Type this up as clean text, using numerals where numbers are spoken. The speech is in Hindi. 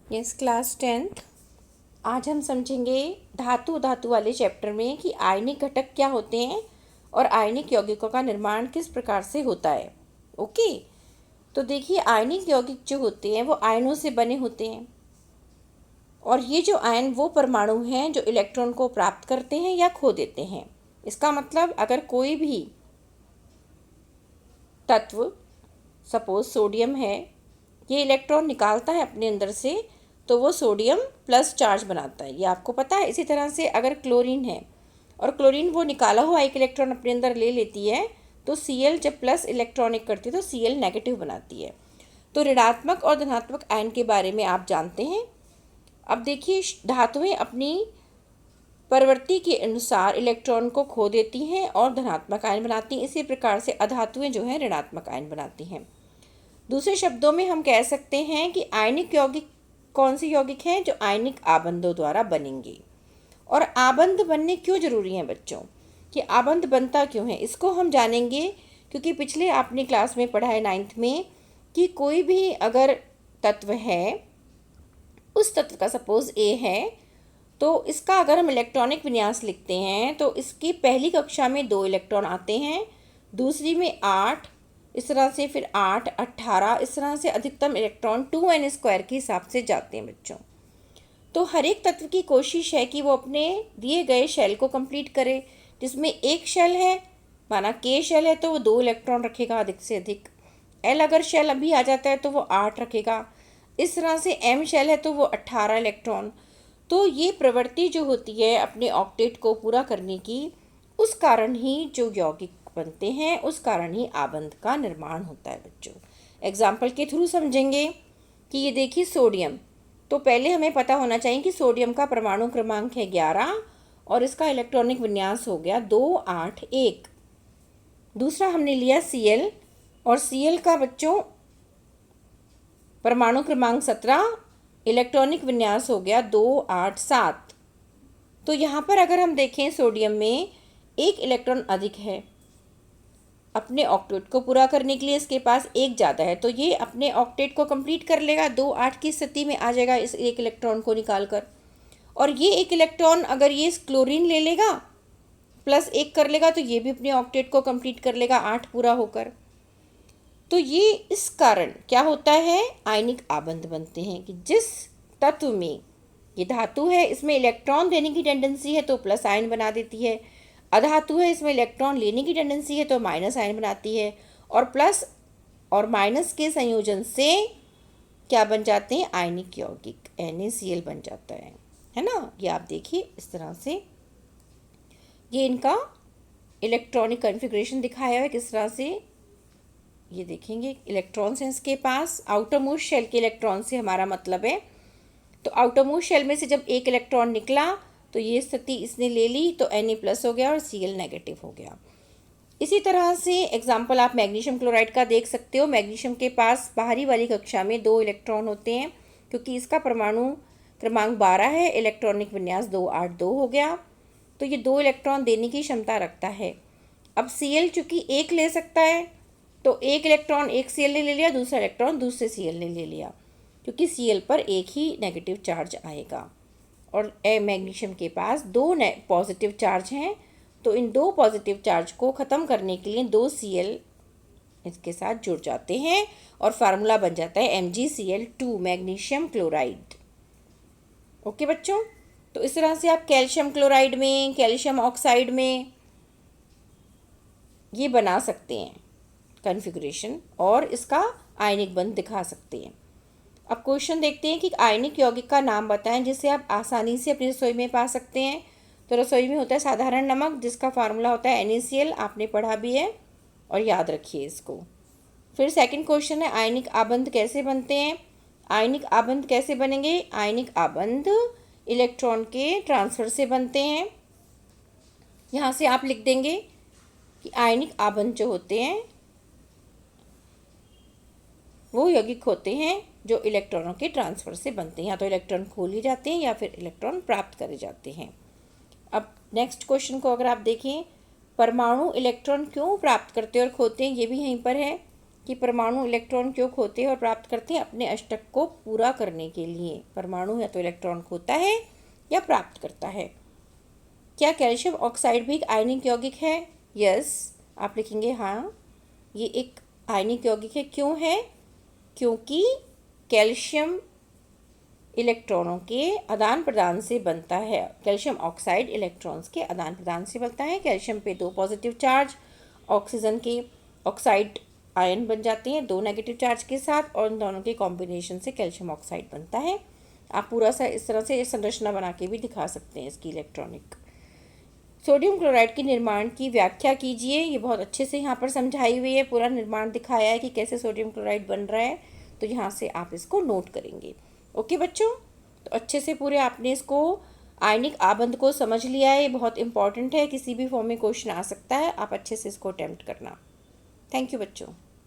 Yes class 10th। आज हम समझेंगे धातु धातु वाले चैप्टर में कि आयनिक घटक क्या होते हैं और आयनिक यौगिकों का निर्माण किस प्रकार से होता है। ओके, तो देखिए आयनिक यौगिक जो होते हैं वो आयनों से बने होते हैं और ये जो आयन वो परमाणु हैं जो इलेक्ट्रॉन को प्राप्त करते हैं या खो देते हैं। इसका मतलब अगर कोई भी तत्व, सपोज सोडियम है, ये इलेक्ट्रॉन निकालता है अपने अंदर से तो वो सोडियम प्लस चार्ज बनाता है, ये आपको पता है। इसी तरह से अगर क्लोरीन है और क्लोरीन वो निकाला हुआ एक इलेक्ट्रॉन अपने अंदर ले लेती है तो Cl जब प्लस इलेक्ट्रॉनिक करती है तो Cl नेगेटिव बनाती है। तो ऋणात्मक और धनात्मक आयन के बारे में आप जानते हैं। अब देखिए धातुएं अपनी प्रवृत्ति के अनुसार इलेक्ट्रॉन को खो देती हैं और धनात्मक आयन बनाती हैं। इसी प्रकार से अधातुएं जो हैं ऋणात्मक आयन बनाती हैं। दूसरे शब्दों में हम कह सकते हैं कि आयनिक यौगिक कौन से यौगिक हैं जो आयनिक आबंधों द्वारा बनेंगे। और आबंध बनने क्यों जरूरी हैं बच्चों, कि आबंध बनता क्यों है इसको हम जानेंगे, क्योंकि पिछले आपने क्लास में पढ़ा है 9th में कि कोई भी अगर तत्व है, उस तत्व का सपोज ए है, तो इसका अगर हम इलेक्ट्रॉनिक विन्यास लिखते हैं तो इसकी पहली कक्षा में 2 इलेक्ट्रॉन आते हैं, दूसरी में 8, इस तरह से फिर 8, 18, इस तरह से अधिकतम इलेक्ट्रॉन 2n² के हिसाब से जाते हैं बच्चों। तो हर एक तत्व की कोशिश है कि वो अपने दिए गए शेल को कंप्लीट करे, जिसमें एक शेल है, माना K शेल है तो वो 2 इलेक्ट्रॉन रखेगा अधिक से अधिक। L अगर शेल अभी आ जाता है तो वो 8 रखेगा। इस तरह से M शेल है तो वो 18 इलेक्ट्रॉन। तो ये प्रवृत्ति जो होती है अपने ऑक्टेट को पूरा करने की, उस कारण ही जो यौगिक बनते हैं, उस कारण ही आबंध का निर्माण होता है बच्चों। एग्जाम्पल के थ्रू समझेंगे कि ये देखिए सोडियम, तो पहले हमें पता होना चाहिए कि सोडियम का परमाणु क्रमांक है 11 और इसका इलेक्ट्रॉनिक विन्यास हो गया 2, 8, 1। दूसरा हमने लिया Cl और Cl का बच्चों परमाणु क्रमांक 17, इलेक्ट्रॉनिक विन्यास हो गया 2, 8, 7। तो यहाँ पर अगर हम देखें सोडियम में एक इलेक्ट्रॉन अधिक है, अपने ऑक्टेट को पूरा करने के लिए इसके पास एक ज़्यादा है, तो ये अपने ऑक्टेट को कंप्लीट कर लेगा, 2, 8 की स्थिति में आ जाएगा इस एक इलेक्ट्रॉन को निकाल कर। और ये एक इलेक्ट्रॉन अगर ये क्लोरीन ले लेगा प्लस 1 कर लेगा तो ये भी अपने ऑक्टेट को कंप्लीट कर लेगा 8 पूरा होकर। तो ये इस कारण क्या होता है, आयनिक आबंध बनते हैं कि जिस तत्व में ये धातु है इसमें इलेक्ट्रॉन देने की टेंडेंसी है तो प्लस आयन बना देती है, अधातु है इसमें इलेक्ट्रॉन लेने की टेंडेंसी है तो माइनस आयन बनाती है, और प्लस और माइनस के संयोजन से क्या बन जाते हैं, आयनिक यौगिक NaCl बन जाता है ना। ये आप देखिए इस तरह से ये इनका इलेक्ट्रॉनिक कॉन्फ़िगरेशन दिखाया है किस तरह से। ये देखेंगे इलेक्ट्रॉन्स हैं इसके पास, आउटर मोस्ट शेल के इलेक्ट्रॉन से हमारा मतलब है। तो आउटर मोस्ट शेल में से जब एक इलेक्ट्रॉन निकला तो ये स्थिति इसने ले ली तो Na+ हो गया और Cl नेगेटिव हो गया। इसी तरह से एग्जाम्पल आप मैग्नीशियम क्लोराइड का देख सकते हो। मैग्नीशियम के पास बाहरी वाली कक्षा में 2 इलेक्ट्रॉन होते हैं, क्योंकि इसका परमाणु क्रमांक 12 है, इलेक्ट्रॉनिक विन्यास 2, 8, 2 हो गया, तो ये 2 इलेक्ट्रॉन देने की क्षमता रखता है। अब Cl चूँकि एक ले सकता है तो एक इलेक्ट्रॉन एक Cl ने ले लिया, दूसरा इलेक्ट्रॉन दूसरे Cl ने ले लिया, क्योंकि Cl पर एक ही नेगेटिव चार्ज आएगा। और मैग्नीशियम के पास 2 पॉजिटिव चार्ज हैं, तो इन 2 पॉजिटिव चार्ज को ख़त्म करने के लिए 2 Cl इसके साथ जुड़ जाते हैं और फार्मूला बन जाता है MgCl2, मैग्नीशियम क्लोराइड। ओके बच्चों, तो इस तरह से आप कैल्शियम क्लोराइड में, कैल्शियम ऑक्साइड में ये बना सकते हैं कॉन्फ़िगरेशन और इसका आयनिक बंध दिखा सकते हैं। अब क्वेश्चन देखते हैं कि आयनिक यौगिक का नाम बताएं जिसे आप आसानी से अपनी रसोई में पा सकते हैं। तो रसोई में होता है साधारण नमक, जिसका फार्मूला होता है NaCl, आपने पढ़ा भी है और याद रखिए इसको। फिर सेकंड क्वेश्चन है आयनिक आबंध कैसे बनते हैं। आयनिक आबंध कैसे बनेंगे, आयनिक आबंध इलेक्ट्रॉन के ट्रांसफ़र से बनते हैं। यहाँ से आप लिख देंगे कि आयनिक आबंध जो होते हैं वो यौगिक होते हैं जो इलेक्ट्रॉनों के ट्रांसफ़र से बनते हैं, या तो इलेक्ट्रॉन खो लिए जाते हैं या फिर इलेक्ट्रॉन प्राप्त करे जाते हैं। अब नेक्स्ट क्वेश्चन को अगर आप देखें, परमाणु इलेक्ट्रॉन क्यों प्राप्त करते हैं और खोते हैं, ये भी यहीं पर है कि परमाणु इलेक्ट्रॉन क्यों खोते हैं और प्राप्त करते हैं अपने अष्टक को पूरा करने के लिए। परमाणु या तो इलेक्ट्रॉन खोता है या प्राप्त करता है। क्या कैल्शियम ऑक्साइड भी एक आयनिक यौगिक है? यस, आप लिखेंगे हाँ, ये एक आयनिक यौगिक है। क्यों है? क्योंकि कैल्शियम इलेक्ट्रॉनों के आदान प्रदान से बनता है। कैल्शियम ऑक्साइड इलेक्ट्रॉन्स के आदान प्रदान से बनता है। कैल्शियम पे 2 पॉजिटिव चार्ज ऑक्सीजन के ऑक्साइड आयन बन जाते हैं 2 नेगेटिव चार्ज के साथ, और इन दोनों के कॉम्बिनेशन से कैल्शियम ऑक्साइड बनता है। आप पूरा सा इस तरह से संरचना बना के भी दिखा सकते हैं इसकी इलेक्ट्रॉनिक। सोडियम क्लोराइड के निर्माण की व्याख्या कीजिए। ये बहुत अच्छे से यहाँ पर समझाई हुई है, पूरा निर्माण दिखाया है कि कैसे सोडियम क्लोराइड बन रहा है। तो यहाँ से आप इसको नोट करेंगे। ओके बच्चों, तो अच्छे से पूरे आपने इसको आयनिक आबंध को समझ लिया है। ये बहुत इंपॉर्टेंट है, किसी भी फॉर्म में क्वेश्चन आ सकता है। आप अच्छे से इसको अटेम्प्ट करना। थैंक यू बच्चों।